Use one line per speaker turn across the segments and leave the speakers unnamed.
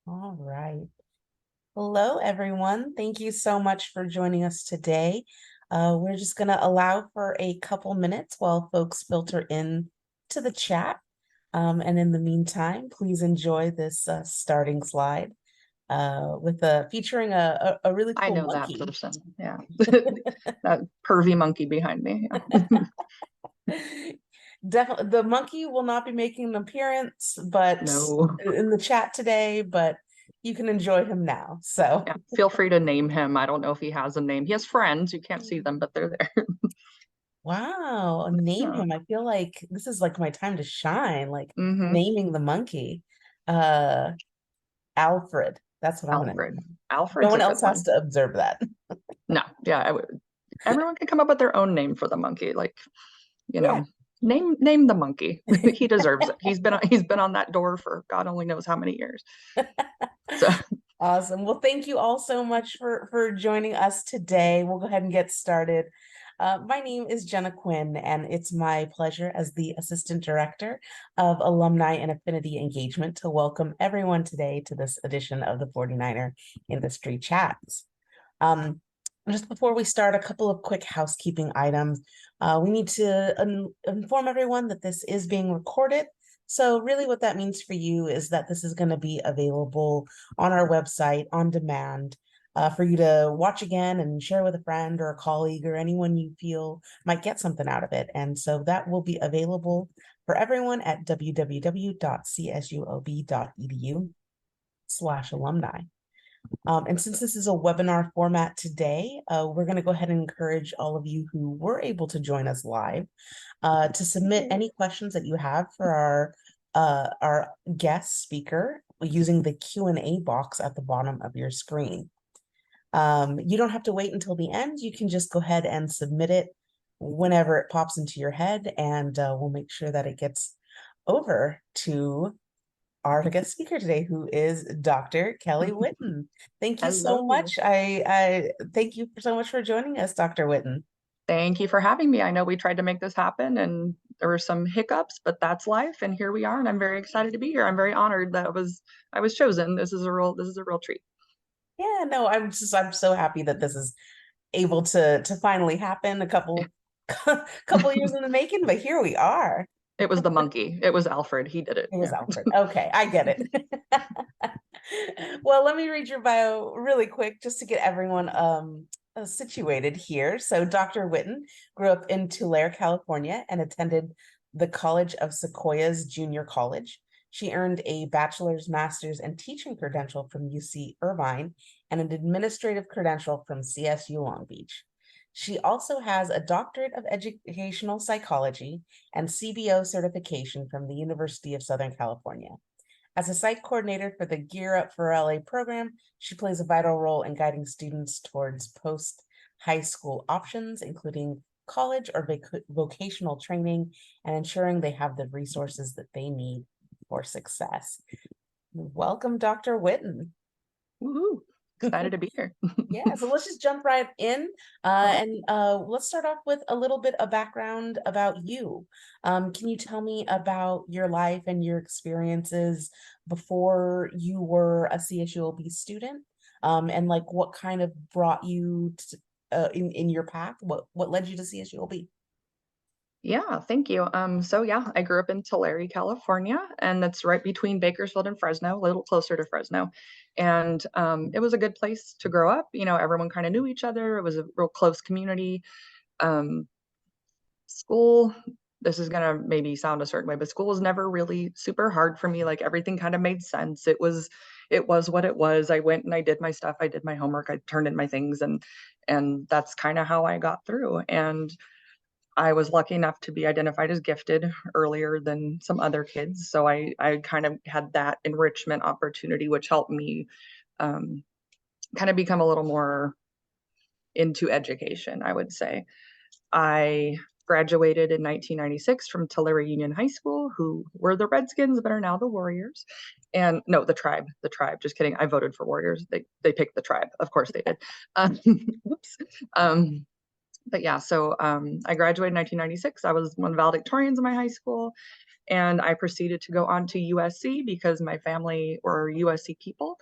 All right. Hello, everyone. Thank you so much for joining us today. We're just going to allow for a couple minutes while folks filter in to the chat. And in the meantime, please enjoy this starting slide with featuring a really
I
cool
know that
monkey.
person. Yeah. That pervy monkey behind me. Yeah.
Definitely, the monkey will not be making an appearance, but
No.
in the chat today, but you can enjoy him now. So.
Yeah. Feel free to name him. I don't know if he has a name. He has friends. You can't see them, but they're there.
Wow, name
Yeah.
him. I feel like this is like my time to shine, like
Hmm.
naming the monkey. Uh Alfred. That's what I'm gonna
Alfred.
name him. No
Alfred's
one
a good
else has
one.
to observe that.
No. Yeah. Everyone can come up with their own name for the monkey. Like, you
Yeah.
know, name the monkey. He deserves it. He's been on that door for God only knows how many years. So
Awesome. Well, thank you all so much for joining us today. We'll go ahead and get started. My name is Jenna Quinn, and it's my pleasure as the Assistant Director of Alumni and Affinity Engagement to welcome everyone today to this edition of the 49er Industry Chats. Um, just before we start, a couple of quick housekeeping items. We need to inform everyone that this is being recorded. So really what that means for you is that this is going to be available on our website on demand for you to watch again and share with a friend or a colleague or anyone you feel might get something out of it. And so that will be available for everyone at www.csuob.edu/alumni. And since this is a webinar format today, we're going to go ahead and encourage all of you who were able to join us live to submit any questions that you have for our guest speaker using the Q&A box at the bottom of your screen. You don't have to wait until the end. You can just go ahead and submit it whenever it pops into your head, and we'll make sure that it gets over to our guest speaker today, who is Dr. Kelly Whitten. Thank you so
hello.
much. I thank you so much for joining us, Dr. Whitten.
Thank you for having me. I know we tried to make this happen and there were some hiccups, but that's life. And here we are. And I'm very excited to be here. I'm very honored that I was chosen. This is a real treat.
Yeah, no, I'm so happy that this is able to finally happen. A couple couple years in the making, but here we are.
It was the monkey. It was Alfred. He did it.
It was
Yeah.
Alfred. Okay, I get it. Well, let me read your bio really quick just to get everyone situated here. So Dr. Whitten grew up in Tulare, California, and attended the College of Sequoias Junior College. She earned a bachelor's, master's, and teaching credential from UC Irvine and an administrative credential from CSU Long Beach. She also has a doctorate of educational psychology and CBO certification from the University of Southern California. As a site coordinator for the Gear Up for LA program, she plays a vital role in guiding students towards post-high school options, including college or vocational training, and ensuring they have the resources that they need for success. Welcome, Dr. Whitten.
Woohoo. Excited to be here.
Yeah, so let's just jump right in
Okay.
and let's start off with a little bit of background about you. Can you tell me about your life and your experiences before you were a CSULB student? And like what kind of brought you to, in your path? What led you to CSULB?
Yeah, thank you. So yeah, I grew up in Tulare, California, and that's right between Bakersfield and Fresno, a little closer to Fresno. And it was a good place to grow up. You know, everyone kind of knew each other. It was a real close community. Um, School, this is gonna maybe sound a certain way, but school was never really super hard for me. Like everything kind of made sense. It was what it was. I went and I did my stuff. I did my homework. I turned in my things, and that's kind of how I got through. And I was lucky enough to be identified as gifted earlier than some other kids. So I kind of had that enrichment opportunity, which helped me um, kind of become a little more into education, I would say. I graduated in 1996 from Tulare Union High School, who were the Redskins but are now the Warriors. And no, the tribe. Just kidding. I voted for Warriors. They picked the tribe. Of course they did. Whoops. But yeah, so I graduated in 1996. I was one of the valedictorians in my high school, And I proceeded to go on to USC because my family were USC people.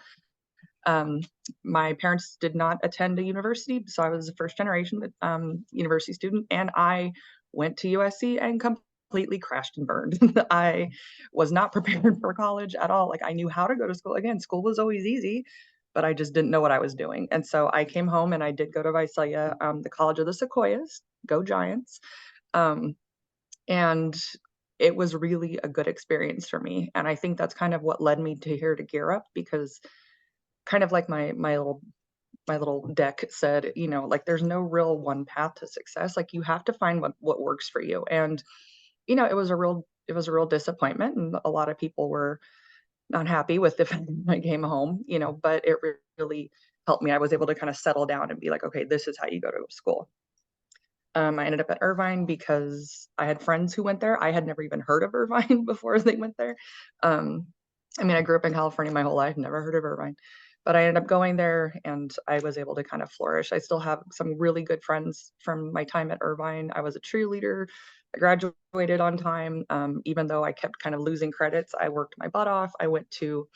Um, my parents did not attend a university, so I was a first generation university student, and I went to USC and completely crashed and burned. I was not prepared for college at all. Like I knew how to go to school. Again, school was always easy, but I just didn't know what I was doing. And so I came home and I did go to Visalia, the College of the Sequoias, go Giants. Um, and it was really a good experience for me. And I think that's kind of what led me to here to Gear Up, because kind of like my little deck said, like there's no real one path to success. Like you have to find what works for you. And it was a real disappointment, and a lot of people were not happy with the fact that I came home, but it really helped me. I was able to kind of settle down and be like, okay, this is how you go to school. I ended up at Irvine because I had friends who went there. I had never even heard of Irvine before they went there. Um, I mean, I grew up in California my whole life, never heard of Irvine, but I ended up going there and I was able to kind of flourish. I still have some really good friends from my time at Irvine. I was a cheerleader. I graduated on time. Even though I kept kind of losing credits, I worked my butt off. I went to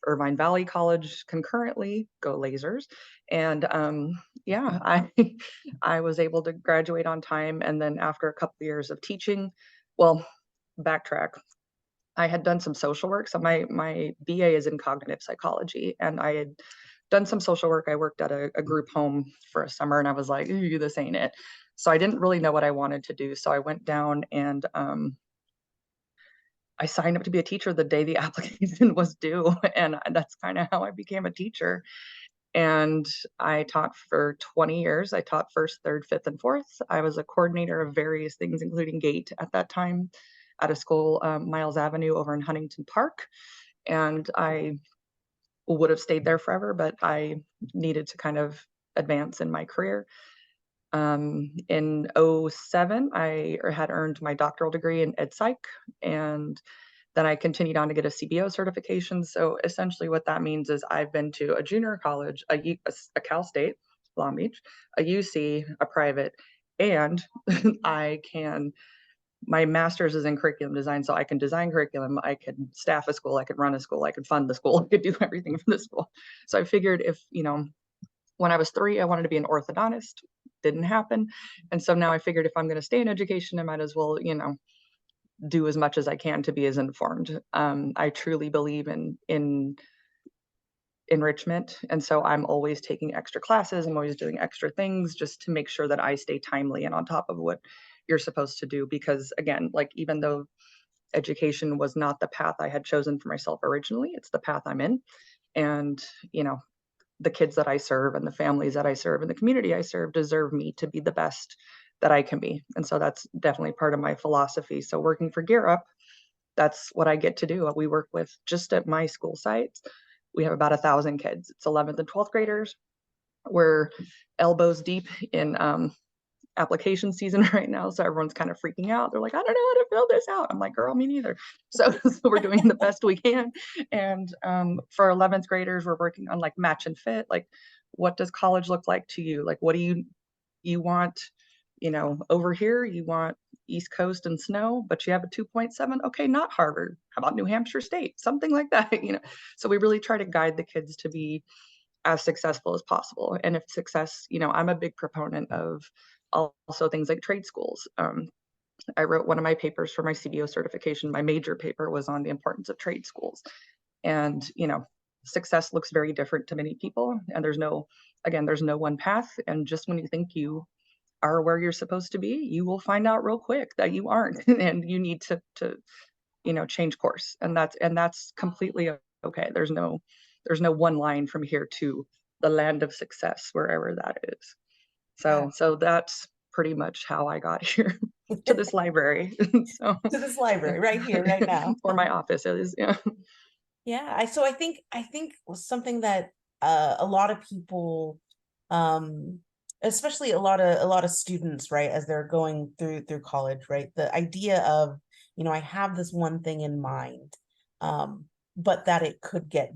Irvine Valley College concurrently, go lasers. And yeah, I was able to graduate on time. And then after a couple of years of teaching, well, backtrack. I had done some social work. So my BA is in cognitive psychology, and I had done some social work. I worked at a group home for a summer, and I was like, ooh, this ain't it. So I didn't really know what I wanted to do. So I went down and I signed up to be a teacher the day the application was due, and that's kind of how I became a teacher. And I taught for 20 years. I taught first, third, fifth, and fourth. I was a coordinator of various things, including GATE at that time at a school, Miles Avenue over in Huntington Park. And I would have stayed there forever, but I needed to kind of advance in my career. In '07, I had earned my doctoral degree in ed psych, and then I continued on to get a CBO certification. So essentially what that means is I've been to a junior college, a Cal State, Long Beach, a UC, a private, and I can, my master's is in curriculum design. So I can design curriculum, I could staff a school, I could run a school, I could fund the school, I could do everything for the school. So I figured if, when I was 3, I wanted to be an orthodontist. Didn't happen. And so now I figured if I'm going to stay in education, I might as well, do as much as I can to be as informed. I truly believe in enrichment, and so I'm always taking extra classes. I'm always doing extra things just to make sure that I stay timely and on top of what you're supposed to do. Because again, like even though education was not the path I had chosen for myself originally, it's the path I'm in, and the kids that I serve and the families that I serve and the community I serve deserve me to be the best that I can be. And so that's definitely part of my philosophy. So working for Gear Up, that's what I get to do. We work with, just at my school sites, we have about 1,000 kids. It's 11th and 12th graders. We're elbows deep in application season right now. So everyone's kind of freaking out. They're like, I don't know how to fill this out. I'm like, girl, me neither. So we're doing the best we can. And for 11th graders, we're working on like match and fit. Like, what does college look like to you? Like, what do you want, over here, you want East Coast and snow, but you have a 2.7. Okay, not Harvard. How about New Hampshire State? Something like that. So we really try to guide the kids to be as successful as possible. And if success, I'm a big proponent of also things like trade schools. I wrote one of my papers for my CBO certification. My major paper was on the importance of trade schools. And, success looks very different to many people. And there's no one path. And just when you think you are where you're supposed to be, you will find out real quick that you aren't. And you need to change course. And that's completely okay. There's no one line from here to the land of success, wherever that is.
Yeah.
So that's pretty much how I got here to this library. So
To this library right here, right now.
where my office is. Yeah.
Yeah, I think was something that a lot of people, um, especially a lot of students, right, as they're going through college, right? The idea of, I have this one thing in mind, but that it could get,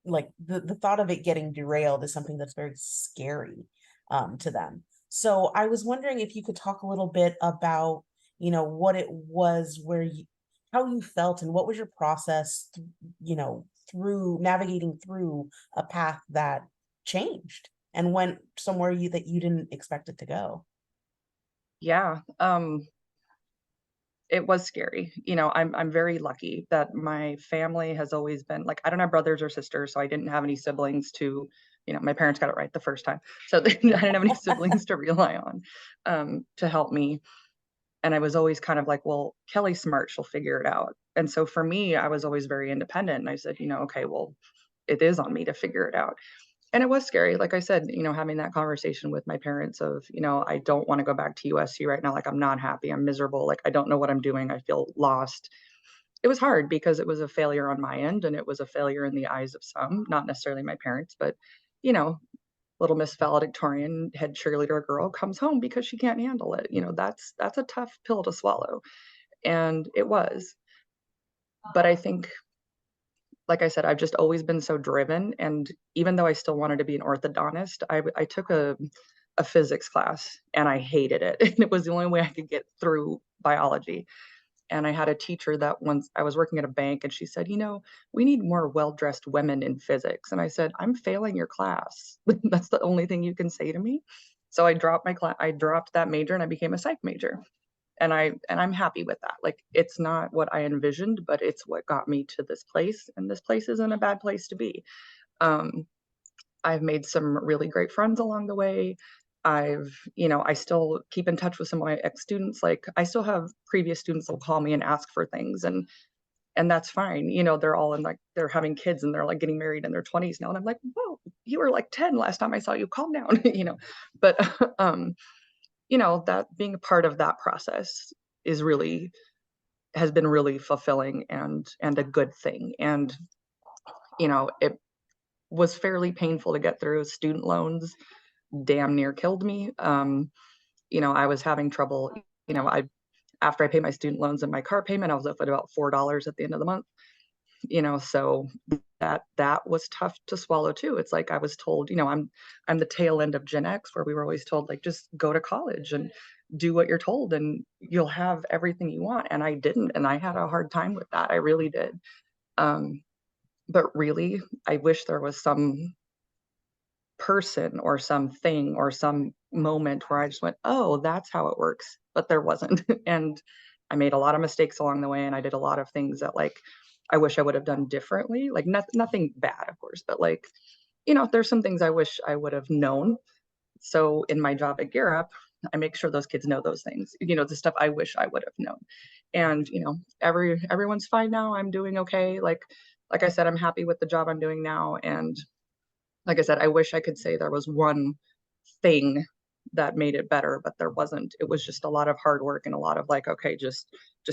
like, the thought of it getting derailed is something that's very scary to them. So I was wondering if you could talk a little bit about, what it was where how you felt and what was your process, through navigating through a path that changed and went somewhere that you didn't expect it to go.
Yeah, it was scary. I'm very lucky that my family has always been like, I don't have brothers or sisters, so I didn't have any siblings to, my parents got it right the first time. So I didn't have any siblings to rely on to help me. And I was always kind of like, well, Kelly's smart, she'll figure it out. And so for me, I was always very independent. And I said, okay, well, it is on me to figure it out. And it was scary. Like I said, having that conversation with my parents of, I don't want to go back to USC right now. Like, I'm not happy. I'm miserable. Like, I don't know what I'm doing. I feel lost. It was hard because it was a failure on my end and it was a failure in the eyes of some, not necessarily my parents, but, you know, little Miss Valedictorian head cheerleader girl comes home because she can't handle it. That's a tough pill to swallow. And it was. But I think, like I said, I've just always been so driven. And even though I still wanted to be an orthodontist, I took a physics class and I hated it. And it was the only way I could get through biology. And I had a teacher that once I was working at a bank and she said, we need more well-dressed women in physics. And I said, I'm failing your class. That's the only thing you can say to me. So I dropped my class, I dropped that major and I became a psych major. And I'm happy with that. Like, it's not what I envisioned, but it's what got me to this place. And this place isn't a bad place to be. Um, I've made some really great friends along the way. I still keep in touch with some of my ex-students. Like, I still have previous students that will call me and ask for things, and that's fine. They're all in, like, they're having kids and they're like getting married in their 20s now. And I'm like, whoa, you were like 10 last time I saw you, calm down. But that being a part of that process is really has been really fulfilling and a good thing. And it was fairly painful to get through. Student loans damn near killed me. I was having trouble. I After I paid my student loans and my car payment, I was up at about $4 at the end of the month. So that was tough to swallow too. It's like I was told, I'm the tail end of Gen X, where we were always told, like, just go to college and do what you're told and you'll have everything you want. And I didn't, and I had a hard time with that. I really did. Um, but really, I wish there was some person or something or some moment where I just went, oh, that's how it works. But there wasn't. And I made a lot of mistakes along the way. And I did a lot of things that, like, I wish I would have done differently. Like, nothing bad, of course, but, like, there's some things I wish I would have known. So in my job at Gear Up, I make sure those kids know those things, the stuff I wish I would have known. And, everyone's fine now. I'm doing okay. Like I said, I'm happy with the job I'm doing now. And like I said, I wish I could say there was one thing that made it better, but there wasn't. It was just a lot of hard work and a lot of, like, okay, just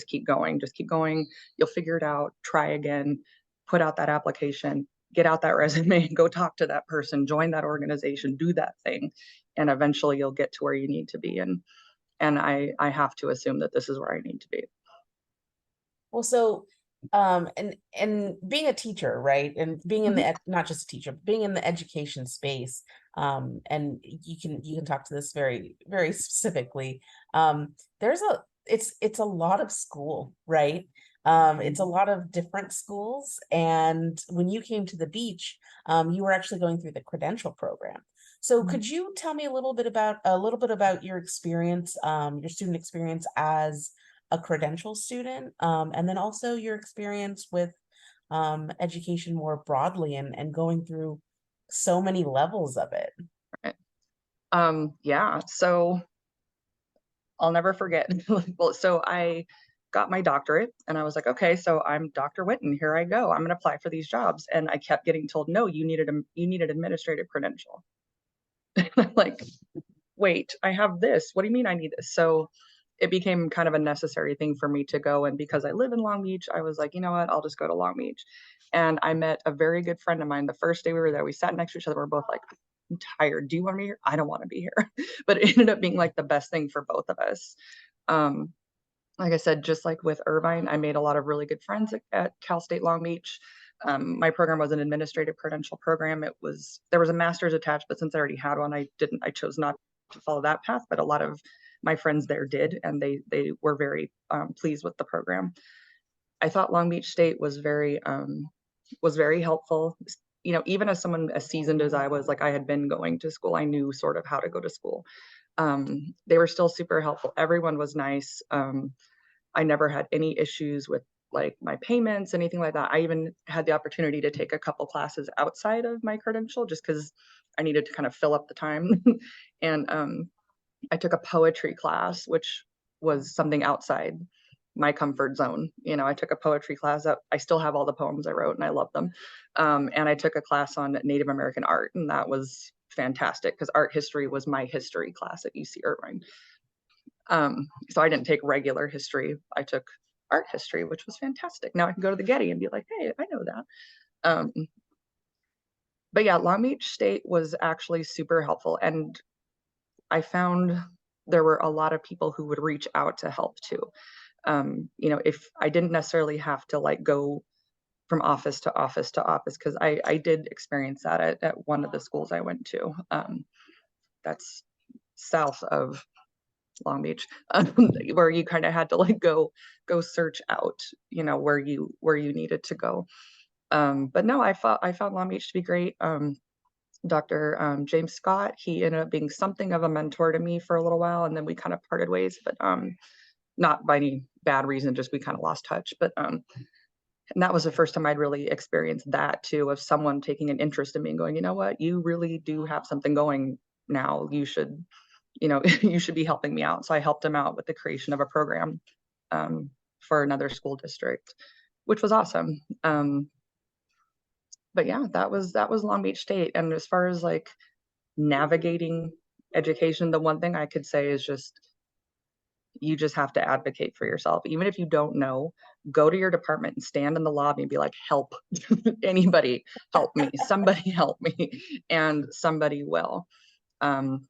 keep going, just keep going. You'll figure it out. Try again, put out that application, get out that resume, go talk to that person, join that organization, do that thing, and eventually you'll get to where you need to be. And I have to assume that this is where I need to be.
Well, so and being a teacher, right? And being in
Mhm.
the not just a teacher, but being in the education space, and you can talk to this very, very specifically. There's a it's a lot of school, right? It's a lot of different schools. And when you came to the beach, you were actually going through the credential program. So
Mhm.
could you tell me a little bit about your experience, your student experience as a credential student, and then also your experience with education more broadly and going through so many levels of it.
Right. Yeah. So I'll never forget. Well, so I got my doctorate and I was like, okay, so I'm Dr. Whitten. Here I go. I'm going to apply for these jobs. And I kept getting told, no, you need an administrative credential. I'm like, wait, I have this. What do you mean I need this? So it became kind of a necessary thing for me to go. And because I live in Long Beach, I was like, you know what? I'll just go to Long Beach. And I met a very good friend of mine. The first day we were there, we sat next to each other. We're both like, I'm tired. Do you want to be here? I don't want to be here. But it ended up being like the best thing for both of us. Um, like I said, just like with Irvine, I made a lot of really good friends at Cal State Long Beach. My program was an administrative credential program. There was a master's attached, but since I already had one, I chose not to follow that path. But a lot of my friends there did, and they were very pleased with the program. I thought Long Beach State was very helpful. You know, even as someone as seasoned as I was, like I had been going to school, I knew sort of how to go to school. They were still super helpful. Everyone was nice. I never had any issues with like my payments, anything like that. I even had the opportunity to take a couple classes outside of my credential just because I needed to kind of fill up the time. And I took a poetry class, which was something outside my comfort zone. You know, I took a poetry class that I still have all the poems I wrote and I love them. And I took a class on Native American art, and that was fantastic because art history was my history class at UC Irvine. So I didn't take regular history. I took art history, which was fantastic. Now I can go to the Getty and be like, hey, I know that. Um, but yeah, Long Beach State was actually super helpful. And I found there were a lot of people who would reach out to help too. You know, if I didn't necessarily have to like go from office to office to office, because I did experience that at one of the schools I went to. That's south of Long Beach, where you kind of had to like go search out, you know, where you needed to go. But no, I found Long Beach to be great. Dr. James Scott, he ended up being something of a mentor to me for a little while, and then we kind of parted ways, but not by any bad reason, just we kind of lost touch. But and that was the first time I'd really experienced that too, of someone taking an interest in me and going, you know what, you really do have something going now. You should, you know, you should be helping me out. So I helped him out with the creation of a program for another school district, which was awesome. But yeah, that was Long Beach State. And as far as like navigating education, the one thing I could say is just you just have to advocate for yourself. Even if you don't know, go to your department and stand in the lobby and be like, help. Anybody help me, somebody help me, and somebody will. Um,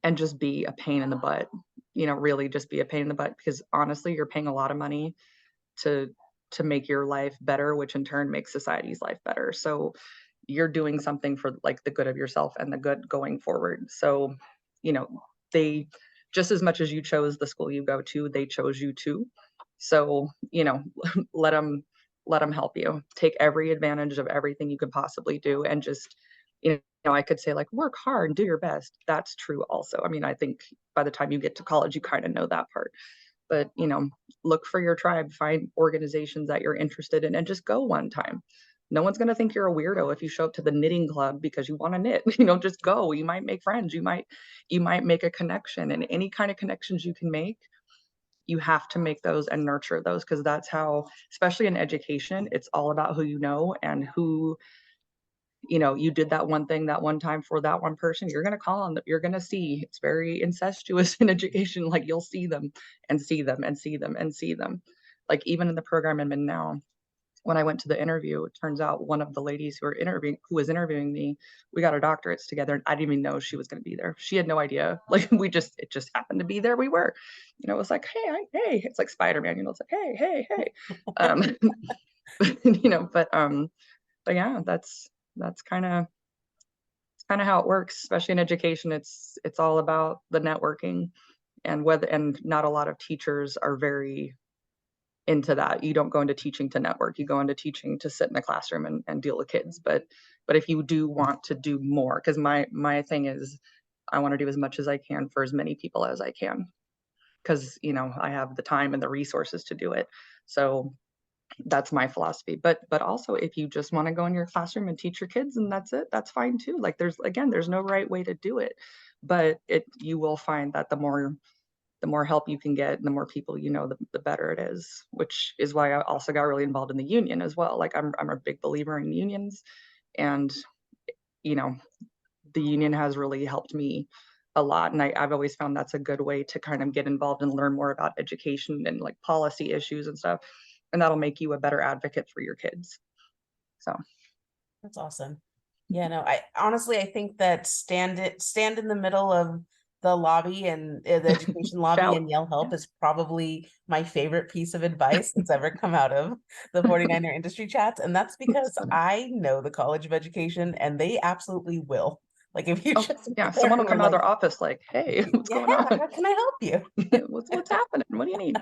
and just be a pain in the butt, you know, really just be a pain in the butt, because honestly, you're paying a lot of money to make your life better, which in turn makes society's life better. So you're doing something for like the good of yourself and the good going forward. So, you know, they just as much as you chose the school you go to, they chose you too. So, you know, let them help you. Take every advantage of everything you could possibly do, and just, you know, I could say like work hard and do your best. That's true also. I mean, I think by the time you get to college, you kind of know that part. But, you know, look for your tribe, find organizations that you're interested in, and just go one time. No one's going to think you're a weirdo if you show up to the knitting club because you want to knit. You know, just go. You might make friends. You might make a connection, and any kind of connections you can make, you have to make those and nurture those, because that's how, especially in education, it's all about who you know and who, you know, you did that one thing that one time for that one person. You're going to call on them. You're going to see, it's very incestuous in education. Like you'll see them and see them and see them and see them. Like even in the program I'm in now, when I went to the interview, it turns out one of the ladies who was interviewing me, we got our doctorates together, and I didn't even know she was going to be there. She had no idea. Like it just happened to be there. We were, you know, it was like, hey, it's like Spider-Man, you know, it's like, hey. Um, you know, but yeah, that's kind of how it works, especially in education. It's all about the networking, and not a lot of teachers are very into that. You don't go into teaching to network. You go into teaching to sit in the classroom and deal with kids. But if you do want to do more, because my thing is I want to do as much as I can for as many people as I can, because you know I have the time and the resources to do it. So that's my philosophy. But also, if you just want to go in your classroom and teach your kids and that's it, that's fine too. Like there's no right way to do it, but you will find that the more help you can get and the more people you know, the better it is, which is why I also got really involved in the union as well. Like I'm a big believer in unions, and you know, the union has really helped me a lot. And I've always found that's a good way to kind of get involved and learn more about education and like policy issues and stuff. And that'll make you a better advocate for your kids. So
That's awesome. Yeah, no, I honestly, I think that stand in the middle of the lobby and the education lobby
shout.
and yell help is probably my favorite piece of advice that's ever come out of the 49er industry chats. And that's because I know the College of Education and they absolutely will. Like if you
Oh,
just
yeah,
went there
someone will
and were
come out of
like,
their office like, "Hey, what's
yeah,
going on?
how can I help you?
What's happening? What do you need?"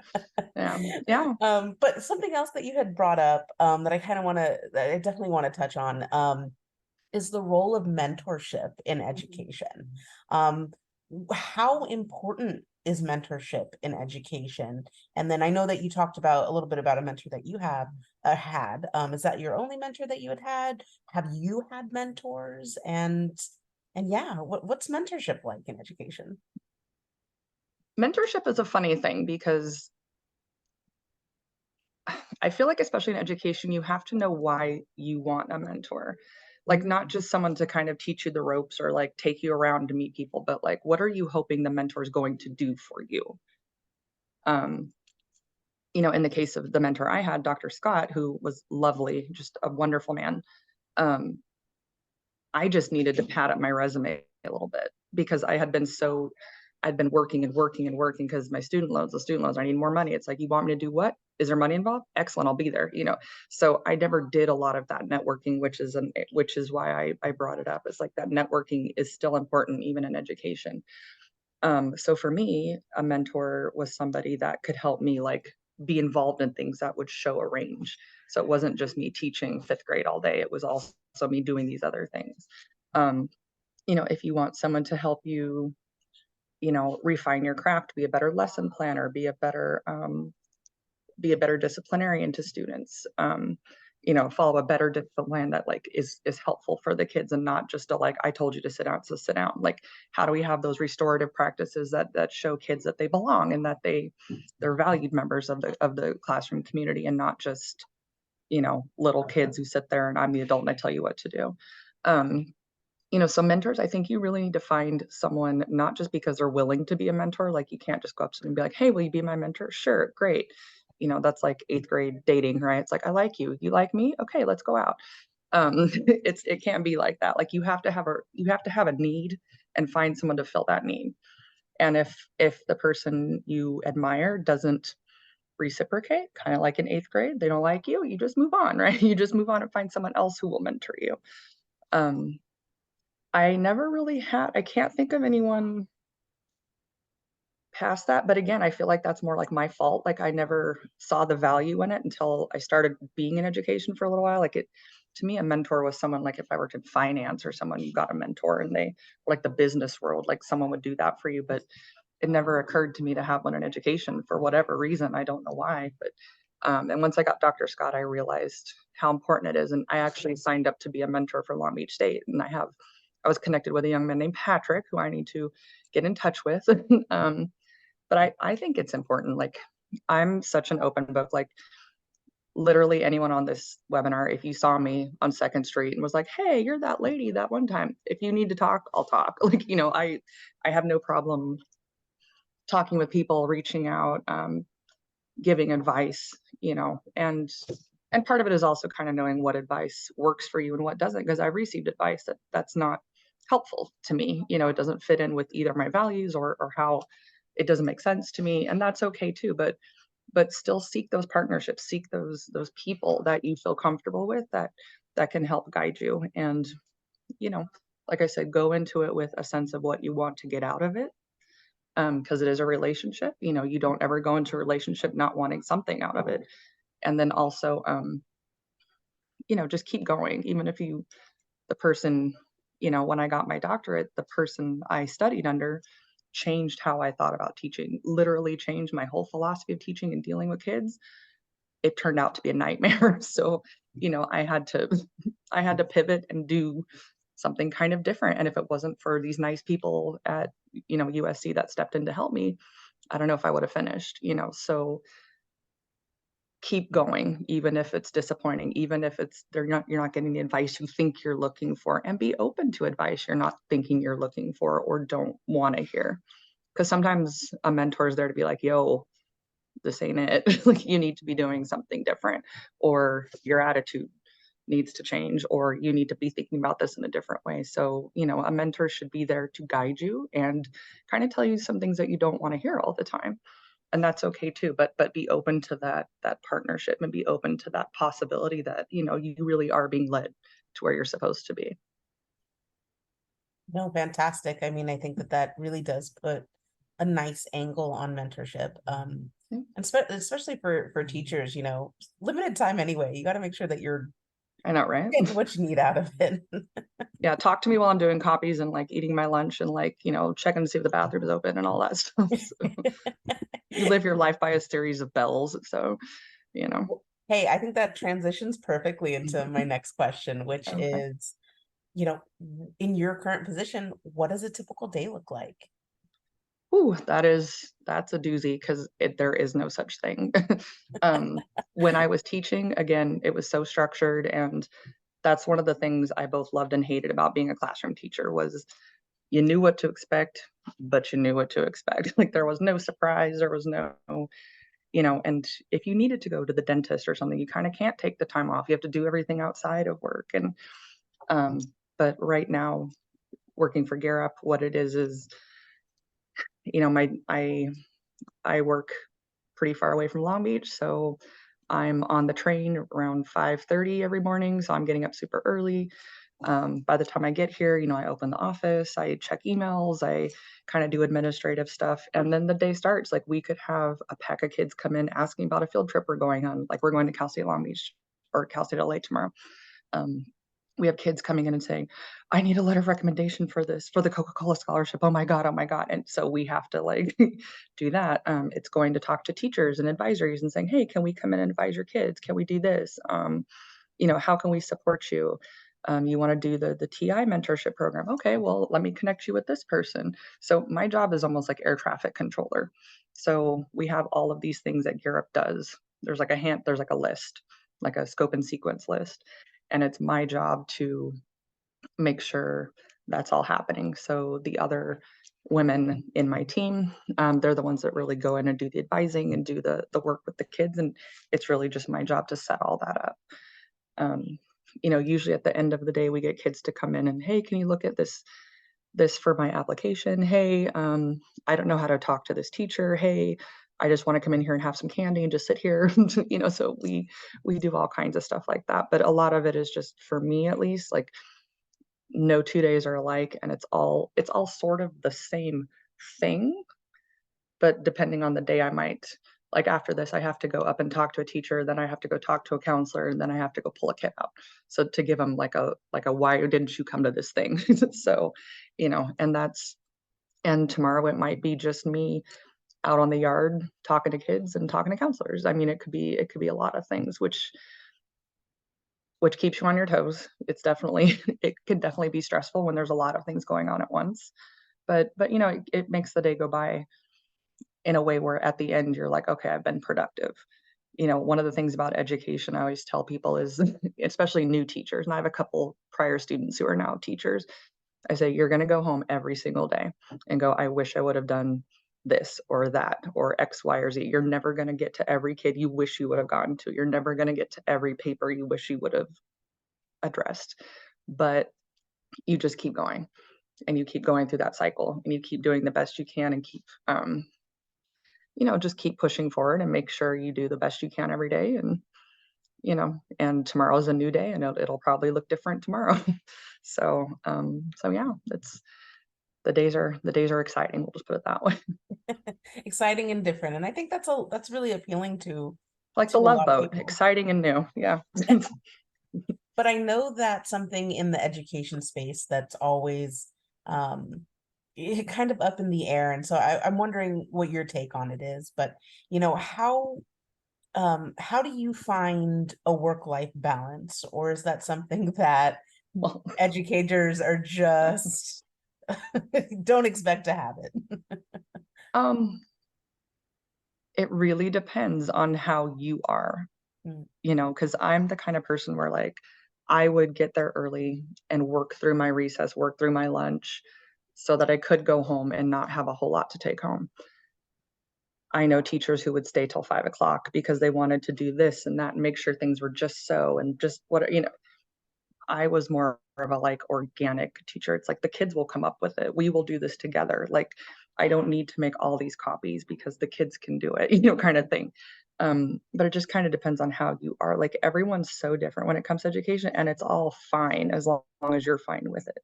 Yeah, yeah.
But something else that you had brought up, that I kind of want to, that I definitely want to touch on, is the role of mentorship in education. Um, how important is mentorship in education? And then I know that you talked about a little bit about a mentor that you have had. Is that your only mentor that you had had? Have you had mentors? And yeah, what's mentorship like in education?
Mentorship is a funny thing because I feel like especially in education, you have to know why you want a mentor. Like not
Mhm.
just someone to kind of teach you the ropes or like take you around to meet people, but like what are you hoping the mentor is going to do for you? Um, in the case of the mentor I had, Dr. Scott, who was lovely, just a wonderful man. Um, I just needed to pad up my resume a little bit because I'd been working and working and working because the student loans, I need more money. It's like, you want me to do what? Is there money involved? Excellent, I'll be there. So I never did a lot of that networking, which is why I brought it up. It's like that networking is still important even in education. So for me, a mentor was somebody that could help me like be involved in things that would show a range. So it wasn't just me teaching fifth grade all day. It was also me doing these other things. Um, if you want someone to help you, refine your craft, be a better lesson planner, be a better disciplinarian to students. Follow a better discipline that like is helpful for the kids and not just a like I told you to sit down, so sit down. Like how do we have those restorative practices that show kids that they belong and that they're valued members of the classroom community and not just little kids who sit there and I'm the adult and I tell you what to do. Um, so mentors, I think you really need to find someone not just because they're willing to be a mentor. Like you can't just go up to them and be like, "Hey, will you be my mentor?" Sure, great. That's like eighth grade dating, right? It's like, I like you. You like me? Okay, let's go out. It can't be like that. Like you have to have a need and find someone to fill that need. And if the person you admire doesn't reciprocate, kind of like in eighth grade, they don't like you, you just move on, right? You just move on and find someone else who will mentor you. Um, I never really had I can't think of anyone past that, but again, I feel like that's more like my fault. Like I never saw the value in it until I started being in education for a little while. Like it to me, a mentor was someone like if I worked in finance or someone you got a mentor and they like the business world, like someone would do that for you. But it never occurred to me to have one in education for whatever reason. I don't know why. But and once I got Dr. Scott, I realized how important it is. And I actually signed up to be a mentor for Long Beach State. And I was connected with a young man named Patrick, who I need to get in touch with. But I think it's important. Like I'm such an open book. Like literally anyone on this webinar, if you saw me on Second Street and was like, "Hey, you're that lady that one time. If you need to talk, I'll talk." Like, I have no problem talking with people, reaching out, giving advice, and part of it is also kind of knowing what advice works for you and what doesn't, because I've received advice that's not helpful to me. It doesn't fit in with either my values or how it doesn't make sense to me, and that's okay too. But still seek those partnerships, seek those people that you feel comfortable with that can help guide you. And you know, like I said, go into it with a sense of what you want to get out of it. Because it is a relationship. You don't ever go into a relationship not wanting something out of it. And then also, just keep going. Even if the person, when I got my doctorate, the person I studied under changed how I thought about teaching, literally changed my whole philosophy of teaching and dealing with kids. It turned out to be a nightmare. So, I had to, I had to pivot and do something kind of different. And if it wasn't for these nice people at, USC that stepped in to help me, I don't know if I would have finished, so keep going, even if it's disappointing, even if you're not getting the advice you think you're looking for, and be open to advice you're not thinking you're looking for or don't want to hear. Because sometimes a mentor is there to be like, yo, this ain't it. Like you need to be doing something different, or your attitude needs to change, or you need to be thinking about this in a different way. So, a mentor should be there to guide you and kind of tell you some things that you don't want to hear all the time. And that's okay too, but be open to that partnership and be open to that possibility that, you really are being led to where you're supposed to be.
No, fantastic. I mean, I think that that really does put a nice angle on mentorship.
Yeah,
And especially for teachers, limited time anyway. You got to make sure that you're
I know, right?
getting what you need out of it.
Yeah, talk to me while I'm doing copies and like eating my lunch and like, checking to see if the bathroom is open and all that stuff. So you live your life by a series of bells. So, you know,
Hey, I think that transitions perfectly into my next question, which
okay.
is, you know, in your current position, what does a typical day look like?
Ooh, that's a doozy because there is no such thing. When I was teaching, again, it was so structured, and that's one of the things I both loved and hated about being a classroom teacher was you knew what to expect, but you knew what to expect. Like there was no surprise, there was no, and if you needed to go to the dentist or something, you kind of can't take the time off. You have to do everything outside of work. And um, but right now, working for Gear Up, what it is, my I work pretty far away from Long Beach, so I'm on the train around 5:30 every morning. So I'm getting up super early. By the time I get here, I open the office, I check emails, I kind of do administrative stuff, and then the day starts. Like we could have a pack of kids come in asking about a field trip we're going on. Like we're going to Cal State Long Beach or Cal State LA tomorrow. Um, we have kids coming in and saying, I need a letter of recommendation for this, for the Coca-Cola scholarship. Oh my God, oh my God. And so we have to like do that. It's going to talk to teachers and advisories and saying, hey, can we come in and advise your kids? Can we do this? How can we support you? You want to do the TI mentorship program? Okay, well, let me connect you with this person. So my job is almost like air traffic controller. So we have all of these things that Europe does. There's like a list, like a scope and sequence list. And it's my job to make sure that's all happening. So the other women in my team, they're the ones that really go in and do the advising and do the work with the kids. And it's really just my job to set all that up. Um, Usually at the end of the day, we get kids to come in and, hey, can you look at this for my application? Hey, I don't know how to talk to this teacher. Hey, I just want to come in here and have some candy and just sit here. So we do all kinds of stuff like that. But a lot of it is just for me at least, like no 2 days are alike, and it's all sort of the same thing, but depending on the day, I might like after this, I have to go up and talk to a teacher, then I have to go talk to a counselor, and then I have to go pull a kid out. So to give them like a why didn't you come to this thing? So, and tomorrow it might be just me out on the yard talking to kids and talking to counselors. I mean, it could be a lot of things, which keeps you on your toes. It can definitely be stressful when there's a lot of things going on at once. But it makes the day go by in a way where at the end you're like, okay, I've been productive. One of the things about education I always tell people is, especially new teachers, and I have a couple prior students who are now teachers. I say, you're going to go home every single day and go, I wish I would have done this or that or X, Y, or Z. You're never going to get to every kid you wish you would have gotten to. You're never going to get to every paper you wish you would have addressed. But you just keep going and you keep going through that cycle and you keep doing the best you can and keep just keep pushing forward and make sure you do the best you can every day. And tomorrow's a new day and it'll probably look different tomorrow. So yeah, it's the days are exciting, we'll just put it that way.
Exciting and different. And I think that's really appealing to
Like the
a
Love
lot of
Boat,
people.
exciting and new. Yeah.
But I know that something in the education space that's always um kind of up in the air. And so I'm wondering what your take on it is. But how do you find a work-life balance? Or is that something that
Well,
educators are just don't expect to have it?
um, it really depends on how you are,
Mm.
because I'm the kind of person where like I would get there early and work through my recess, work through my lunch so that I could go home and not have a whole lot to take home. I know teachers who would stay till 5 o'clock because they wanted to do this and that and make sure things were just so and just what. I was more of a like organic teacher. It's like the kids will come up with it. We will do this together. Like I don't need to make all these copies because the kids can do it, kind of thing. But it just kind of depends on how you are. Like everyone's so different when it comes to education, and it's all fine as long as you're fine with it.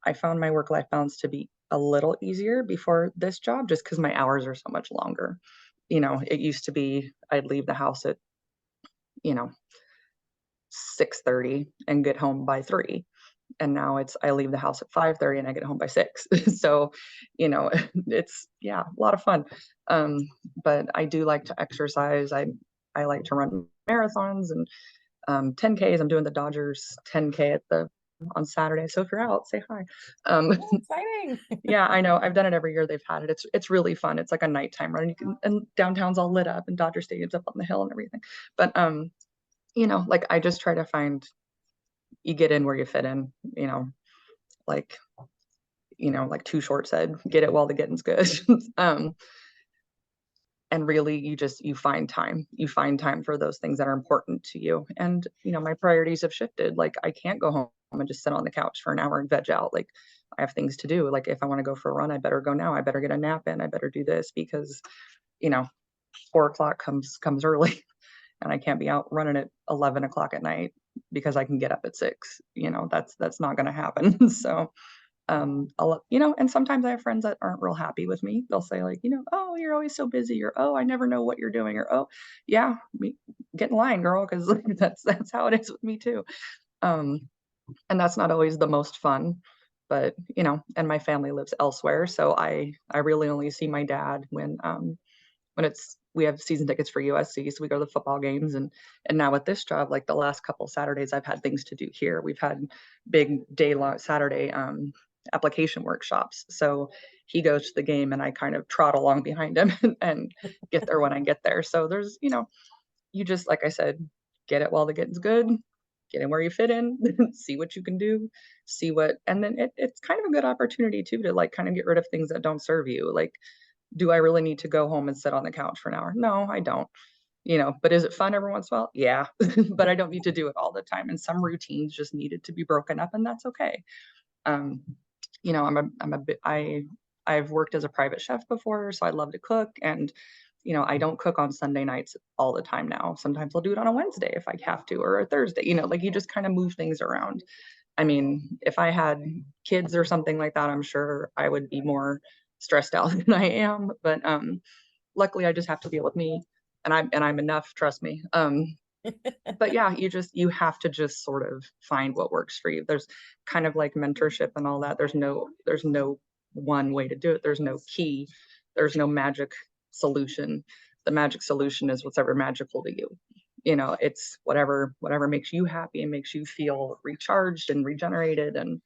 I found my work-life balance to be a little easier before this job just because my hours are so much longer. It used to be I'd leave the house at, you know, 6:30 and get home by 3. And now it's I leave the house at 5:30 and I get home by 6. So, it's yeah, a lot of fun. Um, but I do like to exercise. I like to run marathons and 10Ks. I'm doing the Dodgers 10K at the on Saturday. So if you're out, say hi. Um,
Exciting.
yeah, I know. I've done it every year they've had it. It's really fun. It's like a nighttime run. And downtown's all lit up and Dodger Stadium's up on the hill and everything. But like I just try to find you get in where you fit in, like like Too Short said, get it while the getting's good. um, and really you find time. You find time for those things that are important to you. And my priorities have shifted. Like I can't go home and just sit on the couch for an hour and veg out. Like I have things to do. Like if I want to go for a run, I better go now. I better get a nap in. I better do this because, you know, 4 o'clock comes early and I can't be out running at 11 o'clock at night because I can get up at 6. That's not going to happen. So and sometimes I have friends that aren't real happy with me. They'll say like, oh, you're always so busy, or oh, I never know what you're doing, or oh, yeah, get in line, girl, because that's how it is with me too. Um, and that's not always the most fun, but and my family lives elsewhere, so I really only see my dad when it's we have season tickets for USC, so we go to the football games. And now with this job, like the last couple Saturdays, I've had things to do here. We've had big day long Saturday application workshops. So he goes to the game and I kind of trot along behind him and get there when I get there. So there's, you just, like I said, get it while the getting's good, get in where you fit in, see what you can do, and then it's kind of a good opportunity too to like kind of get rid of things that don't serve you. Like, do I really need to go home and sit on the couch for an hour? No, I don't. But is it fun every once in a while? Yeah. But I don't need to do it all the time. And some routines just needed to be broken up, and that's okay. Um, I've worked as a private chef before, so I love to cook. And, I don't cook on Sunday nights all the time now. Sometimes I'll do it on a Wednesday if I have to, or a Thursday, like you just kind of move things around. I mean, if I had kids or something like that, I'm sure I would be more stressed out than I am. But luckily I just have to deal with me, and I'm enough, trust me. But yeah, you have to just sort of find what works for you. There's kind of like mentorship and all that. There's no one way to do it. There's no key. There's no magic solution. The magic solution is whatever magical to you. It's whatever makes you happy and makes you feel recharged and regenerated, and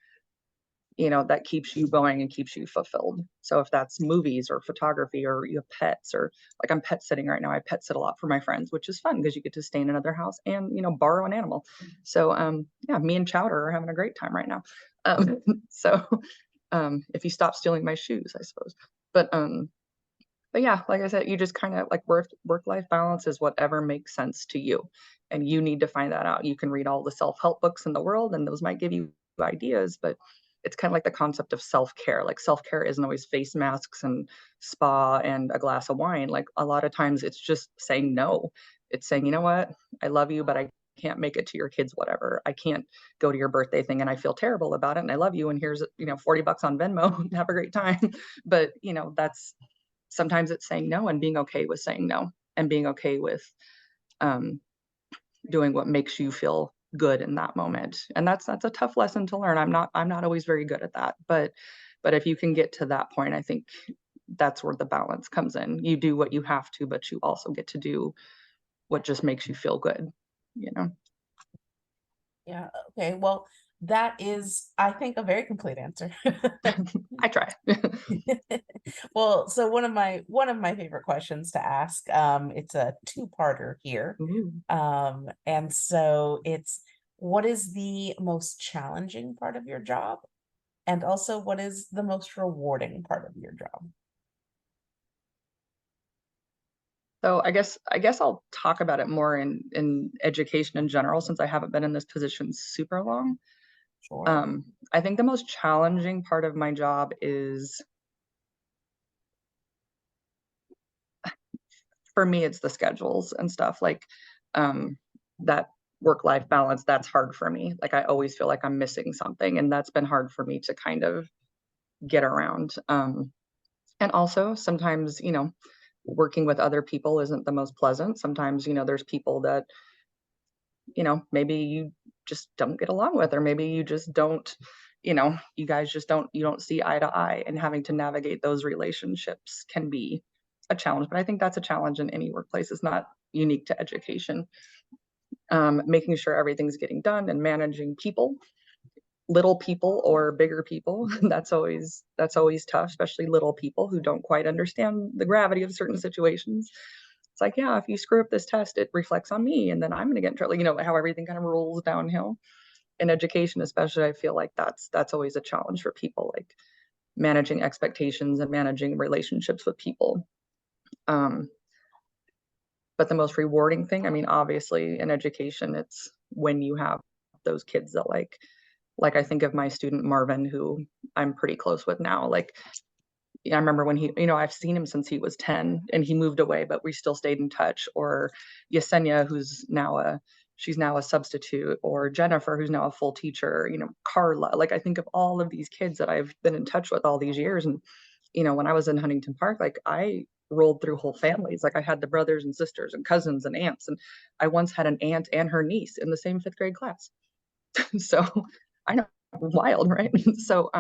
that keeps you going and keeps you fulfilled. So if that's movies or photography, or you have pets, or like I'm pet sitting right now, I pet sit a lot for my friends, which is fun because you get to stay in another house and, borrow an animal. So, yeah, me and Chowder are having a great time right now. Um, so, if you stop stealing my shoes, I suppose. But, but yeah, like I said, you just kind of like work-life balance is whatever makes sense to you. And you need to find that out. You can read all the self-help books in the world, and those might give you ideas, but it's kind of like the concept of self-care. Like self-care isn't always face masks and spa and a glass of wine. Like a lot of times it's just saying no. It's saying, you know what, I love you, but I can't make it to your kids, whatever. I can't go to your birthday thing and I feel terrible about it. And I love you. And here's, $40 on Venmo. Have a great time. But, that's sometimes it's saying no and being okay with saying no, and being okay with um, doing what makes you feel good in that moment. And that's a tough lesson to learn. I'm not always very good at that, but if you can get to that point, I think that's where the balance comes in. You do what you have to, but you also get to do what just makes you feel good, you know.
Yeah. Okay. Well, that is, I think, a very complete answer.
I try.
Well, so one of my favorite questions to ask, it's a two-parter here.
Ooh.
And so it's, what is the most challenging part of your job? And also, what is the most rewarding part of your job?
So I guess I'll talk about it more in education in general, since I haven't been in this position super long.
Sure.
I think the most challenging part of my job is, for me, it's the schedules and stuff like um, that work-life balance, that's hard for me. Like I always feel like I'm missing something, and that's been hard for me to kind of get around. And also sometimes, working with other people isn't the most pleasant. Sometimes, there's people that, maybe you just don't get along with, or maybe you just don't, you guys just don't see eye to eye, and having to navigate those relationships can be a challenge. But I think that's a challenge in any workplace. It's not unique to education. Making sure everything's getting done and managing people, little people or bigger people. That's always tough, especially little people who don't quite understand the gravity of certain situations. It's like, yeah, if you screw up this test, it reflects on me, and then I'm going to get in trouble. How everything kind of rolls downhill in education, especially. I feel like that's always a challenge for people, like managing expectations and managing relationships with people. But the most rewarding thing, I mean, obviously in education, it's when you have those kids that like I think of my student Marvin, who I'm pretty close with now. Like, I remember when he, I've seen him since he was 10, and he moved away, but we still stayed in touch. Or Yesenia, she's now a substitute, or Jennifer, who's now a full teacher, Carla. Like, I think of all of these kids that I've been in touch with all these years. And, when I was in Huntington Park, like I rolled through whole families. Like I had the brothers and sisters and cousins and aunts. And I once had an aunt and her niece in the same fifth grade class. So I know, wild, right? So,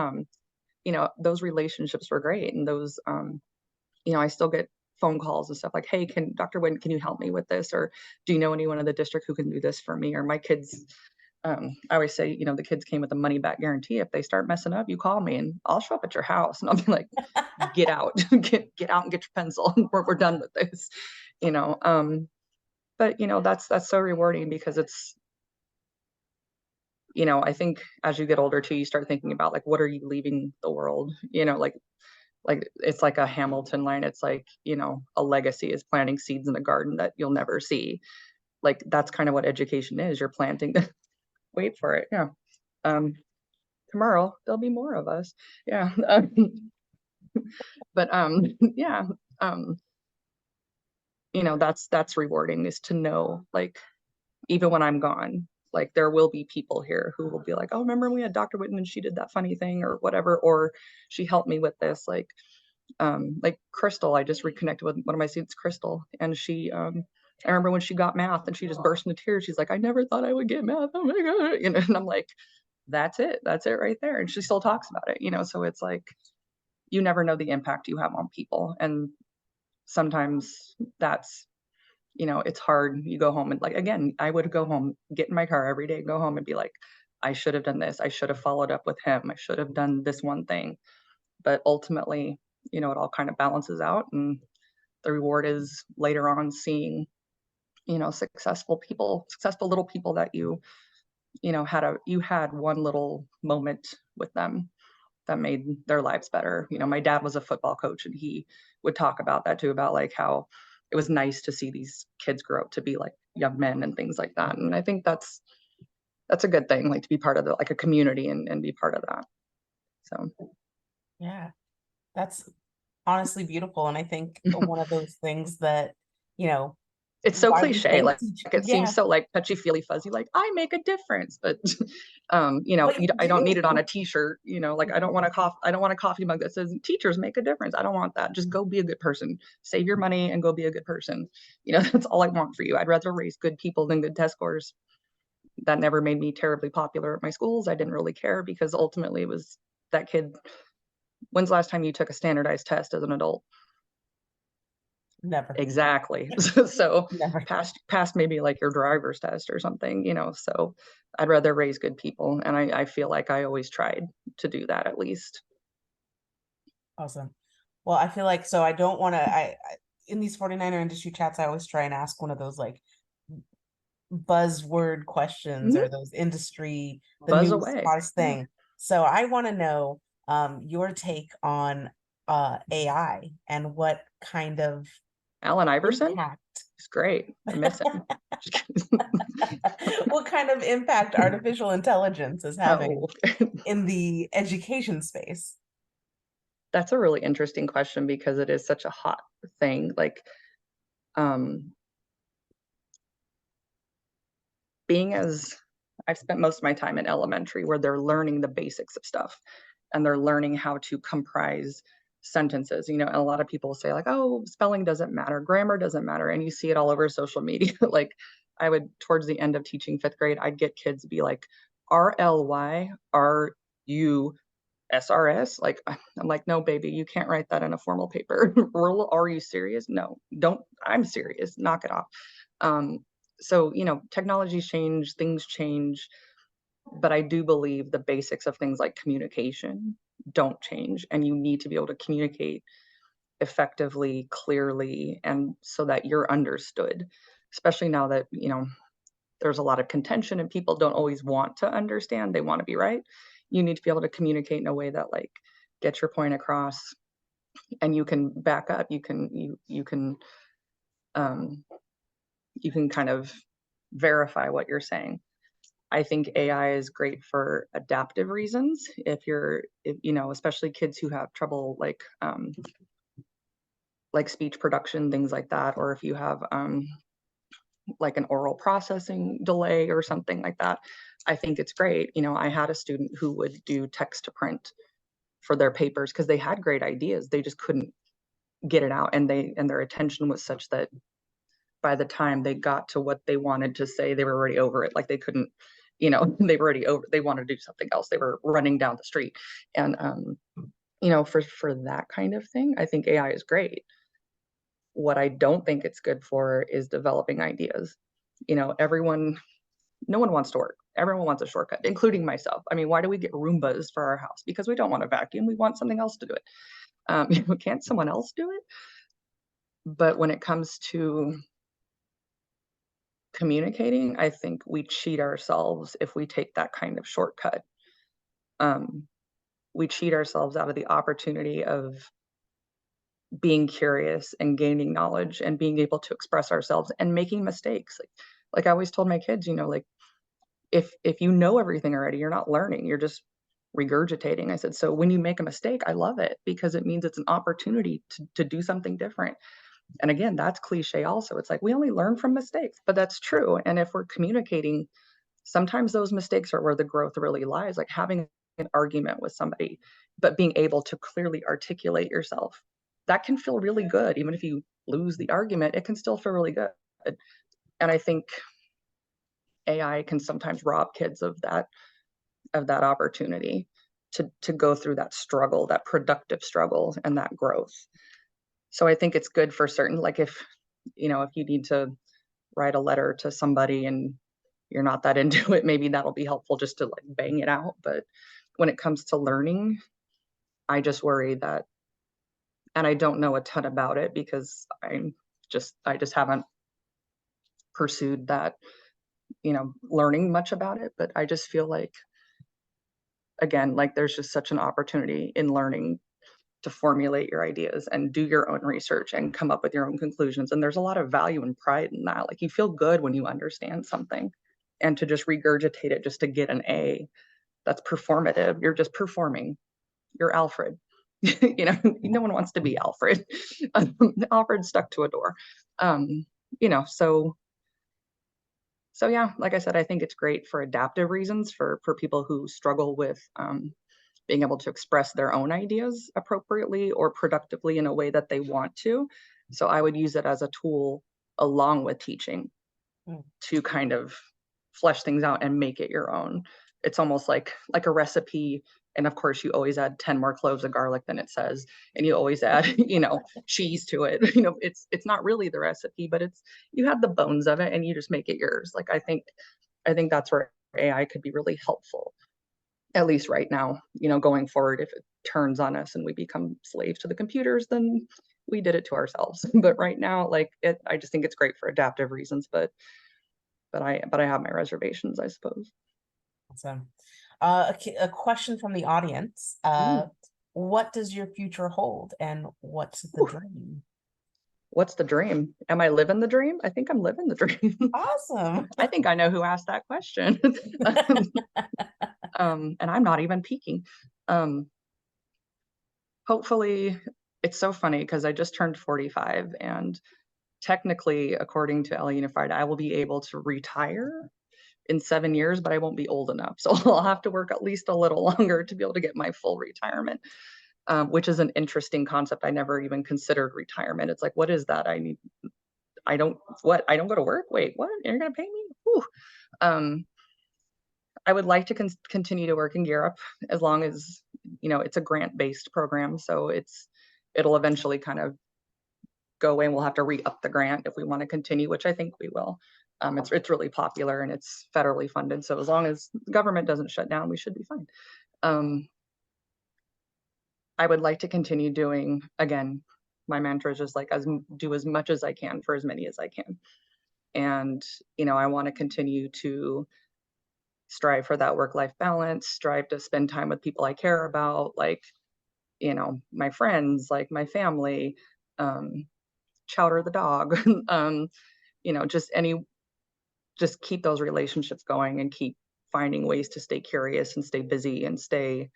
those relationships were great. And those, I still get phone calls and stuff like, hey, Dr. Whitten, can you help me with this? Or do you know anyone in the district who can do this for me? Or my kids, I always say, the kids came with a money back guarantee. If they start messing up, you call me and I'll show up at your house. And I'll be like, get out, get out and get your pencil. We're done with this, but that's so rewarding, because it's, I think as you get older too, you start thinking about like, what are you leaving the world? Like it's like a Hamilton line. It's like, a legacy is planting seeds in a garden that you'll never see. Like that's kind of what education is. You're planting. Wait for it. Yeah. Tomorrow there'll be more of us. Yeah. But yeah. Um, that's rewarding, is to know, like, even when I'm gone, like there will be people here who will be like, oh, remember we had Dr. Whitten and she did that funny thing or whatever, or she helped me with this. Like Crystal, I just reconnected with one of my students, Crystal, and she, I remember when she got math and she just burst into tears. She's like, I never thought I would get math. Oh my God. And I'm like, that's it right there. And she still talks about it, so it's like, you never know the impact you have on people. And sometimes that's, it's hard. You go home and, like, again, I would go home, get in my car every day, go home and be like, I should have done this. I should have followed up with him. I should have done this one thing. But ultimately, it all kind of balances out. And the reward is later on seeing, successful little people that you had one little moment with them that made their lives better. My dad was a football coach, and he would talk about that too, about like how it was nice to see these kids grow up to be like young men and things like that. And I think that's a good thing, like to be part of like a community and be part of that. So
Yeah, that's honestly beautiful. And I think one of those things that, you know,
it's so
why we
cliche,
say
like
teach,
it seems
yeah,
so like touchy feely fuzzy, like I make a difference, but
but you
I don't need it on a
do.
t-shirt, like I don't want a coffee mug that says teachers make a difference. I don't want that. Just go be a good person, save your money and go be a good person. That's all I want for you. I'd rather raise good people than good test scores. That never made me terribly popular at my schools. I didn't really care, because ultimately it was that kid. When's the last time you took a standardized test as an adult?
Never,
Exactly. So
never.
past maybe like your driver's test or something, so I'd rather raise good people. And I feel like I always tried to do that, at least.
Awesome. Well, I feel like, so I don't want to, in these 49er industry chats, I always try and ask one of those like buzzword questions, or
Mhm.
those industry, the
Buzz
newest
away.
hottest
Yeah.
thing. So I want to know your take on AI and what kind of
Alan Iverson
impact
is great. I miss him.
what kind of impact artificial intelligence is having
Oh,
in the education space.
that's a really interesting question, because it is such a hot thing. Like, um, being as I've spent most of my time in elementary where they're learning the basics of stuff and they're learning how to comprise sentences. And a lot of people say like, oh, spelling doesn't matter, grammar doesn't matter. And you see it all over social media. Like I would, towards the end of teaching 5th grade, I'd get kids to be like, RLYRUSRS. Like, I'm like, no, baby, you can't write that in a formal paper. Are you serious? No, don't. I'm serious. Knock it off. So, technologies change, things change, but I do believe the basics of things like communication don't change. And you need to be able to communicate effectively, clearly, and so that you're understood, especially now that, there's a lot of contention and people don't always want to understand. They want to be right. You need to be able to communicate in a way that like gets your point across and you can back up. Um, you can kind of verify what you're saying. I think AI is great for adaptive reasons. If especially kids who have trouble like speech production, things like that, or if you have like an oral processing delay or something like that, I think it's great. I had a student who would do text to print for their papers because they had great ideas. They just couldn't get it out, and their attention was such that by the time they got to what they wanted to say, they were already over it. Like they couldn't, they were already over. They wanted to do something else. They were running down the street, and for that kind of thing, I think AI is great. What I don't think it's good for is developing ideas. No one wants to work. Everyone wants a shortcut, including myself. I mean, why do we get Roombas for our house? Because we don't want to vacuum. We want something else to do it. Can't someone else do it? But when it comes to communicating, I think we cheat ourselves if we take that kind of shortcut. We cheat ourselves out of the opportunity of being curious and gaining knowledge and being able to express ourselves and making mistakes. Like I always told my kids, like if you know everything already, you're not learning, you're just regurgitating. I said, so when you make a mistake, I love it because it means it's an opportunity to do something different. And again, that's cliche also. It's like we only learn from mistakes, but that's true. And if we're communicating, sometimes those mistakes are where the growth really lies, like having an argument with somebody, but being able to clearly articulate yourself. That can feel really good. Even if you lose the argument, it can still feel really good. And I think AI can sometimes rob kids of that opportunity to go through that struggle, that productive struggle and that growth. So I think it's good for certain, like if you need to write a letter to somebody and you're not that into it, maybe that'll be helpful just to like bang it out. But when it comes to learning, I just worry that, and I don't know a ton about it because I just haven't pursued that, learning much about it. But I just feel like, again, like there's just such an opportunity in learning to formulate your ideas and do your own research and come up with your own conclusions. And there's a lot of value and pride in that. Like you feel good when you understand something, and to just regurgitate it just to get an A, that's performative. You're just performing. You're Alfred. No one wants to be Alfred. Alfred stuck to a door. So yeah, like I said, I think it's great for adaptive reasons for people who struggle with being able to express their own ideas appropriately or productively in a way that they want to. So I would use it as a tool along with teaching to kind of flesh things out and make it your own. It's almost like a recipe. And of course, you always add 10 more cloves of garlic than it says, and you always add, cheese to it. It's not really the recipe, but you have the bones of it, and you just make it yours. Like I think that's where AI could be really helpful, at least right now. Going forward, if it turns on us and we become slaves to the computers, then we did it to ourselves. But right now, I just think it's great for adaptive reasons. But I have my reservations, I suppose.
Awesome. A question from the audience. What does your future hold, and what's the dream?
What's the dream? Am I living the dream? I think I'm living the dream.
Awesome.
I think I know who asked that question. And I'm not even peeking. Hopefully, it's so funny because I just turned 45, and technically, according to LA Unified, I will be able to retire in 7 years, but I won't be old enough. So I'll have to work at least a little longer to be able to get my full retirement, which is an interesting concept. I never even considered retirement. It's like, what is that? I don't go to work? Wait, what? You're going to pay me? Whew. I would like to continue to work in Europe as long as, it's a grant-based program. So it'll eventually kind of go away and we'll have to re-up the grant if we want to continue, which I think we will. It's really popular and it's federally funded. So as long as the government doesn't shut down, we should be fine. I would like to continue doing, again, my mantra is just like do as much as I can for as many as I can. And, I want to continue to strive for that work-life balance, strive to spend time with people I care about, like, my friends, like my family, Chowder the dog, just keep those relationships going and keep finding ways to stay curious and stay busy and stay,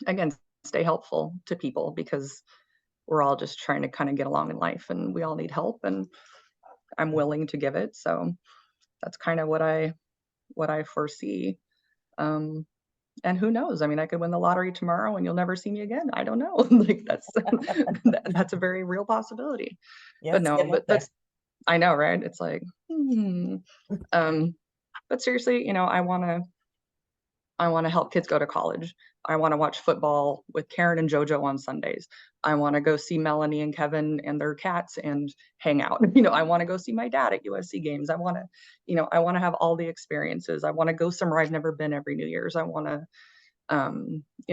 again, stay helpful to people, because we're all just trying to kind of get along in life and we all need help, and I'm willing to give it. So that's kind of what I foresee. And who knows? I mean, I could win the lottery tomorrow and you'll never see me again. I don't know. Like that's a very real possibility.
Yeah,
But
it's
no,
getting up
but
there.
I know, right? It's like, but seriously, I want to help kids go to college. I want to watch football with Karen and JoJo on Sundays. I want to go see Melanie and Kevin and their cats and hang out. I want to go see my dad at USC games. I want to have all the experiences. I want to go somewhere I've never been every New Year's. I want to,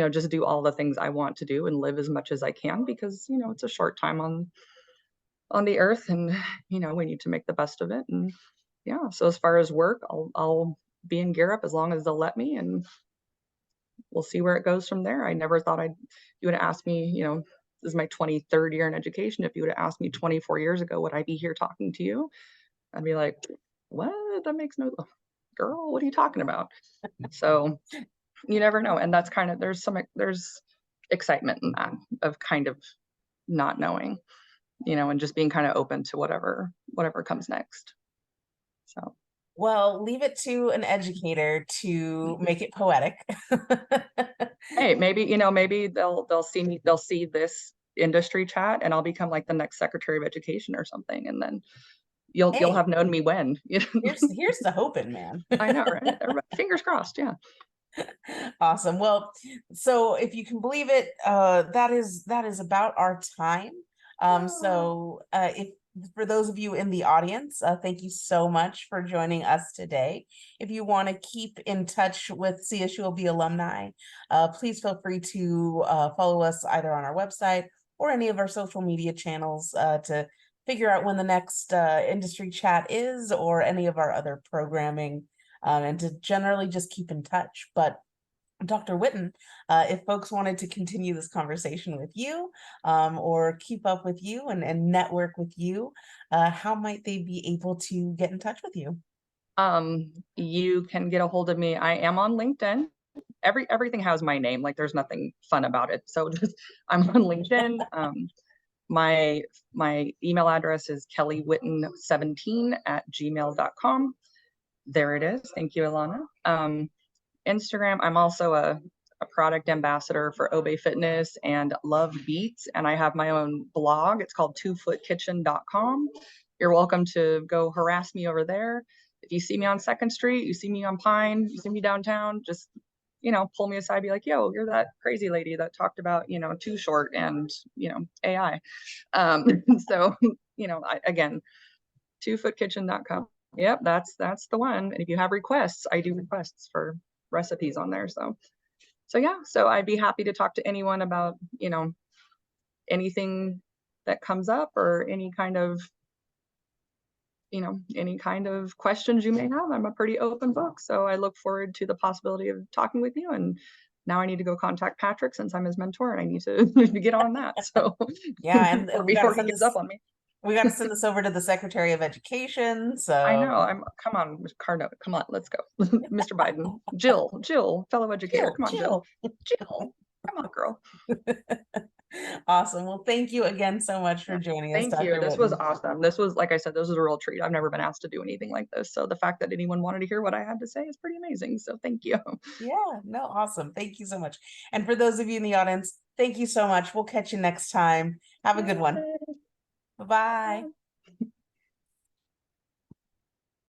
just do all the things I want to do and live as much as I can, because, it's a short time on the earth, and, we need to make the best of it. And yeah, so as far as work, I'll be in Europe as long as they'll let me, and we'll see where it goes from there. I never thought you would have asked me, this is my 23rd year in education. If you would have asked me 24 years ago, would I be here talking to you? I'd be like, what? That makes no, girl, what are you talking about? So you never know. And that's kind of, there's excitement in that, of kind of not knowing, and just being kind of open to whatever comes next. So.
Well, leave it to an educator to make it poetic.
Hey, maybe they'll see this industry chat and I'll become like the next Secretary of Education or something, and then you'll have known me when.
Here's the hoping, man.
I know, right? Everybody, fingers crossed. Yeah.
Awesome. Well, so if you can believe it, that is about our time. So if for those of you in the audience, thank you so much for joining us today. If you want to keep in touch with CSULB alumni, please feel free to follow us either on our website or any of our social media channels to figure out when the next industry chat is, or any of our other programming, and to generally just keep in touch. But Dr. Whitten, if folks wanted to continue this conversation with you, or keep up with you and network with you, how might they be able to get in touch with you?
You can get a hold of me. I am on LinkedIn. Everything has my name. Like, there's nothing fun about it. So I'm on LinkedIn. My email address is kellywhitten17@gmail.com. There it is. Thank you, Ilana. Instagram, I'm also a product ambassador for Obey Fitness and Love Beats, and I have my own blog. It's called twofootkitchen.com. You're welcome to go harass me over there. If you see me on 2nd Street, you see me on Pine, you see me downtown, just, pull me aside, be like, yo, you're that crazy lady that talked about, Too Short and, AI. So, again, twofootkitchen.com. Yep, that's the one. And if you have requests, I do requests for recipes on there. So yeah, so I'd be happy to talk to anyone about, anything that comes up, or any kind of questions you may have. I'm a pretty open book. So I look forward to the possibility of talking with you. And now I need to go contact Patrick, since I'm his mentor, and I need to get on that. So
yeah, and
before he gives up on me.
We got to send this over to the Secretary of Education. So
I know. Come on, Carno. Come on, let's go. Mr. Biden. Jill, fellow educator. Come on, Jill. Come on, girl.
Awesome. Well, thank you again so much
Yeah.
for joining us,
Thank you.
Dr.
This was
Whitten.
awesome. This was, like I said, this was a real treat. I've never been asked to do anything like this. So the fact that anyone wanted to hear what I had to say is pretty amazing. So thank you.
Yeah, no, awesome. Thank you so much. And for those of you in the audience, thank you so much. We'll catch you next time. Have a good one.
Yay.
Bye-bye.
Bye.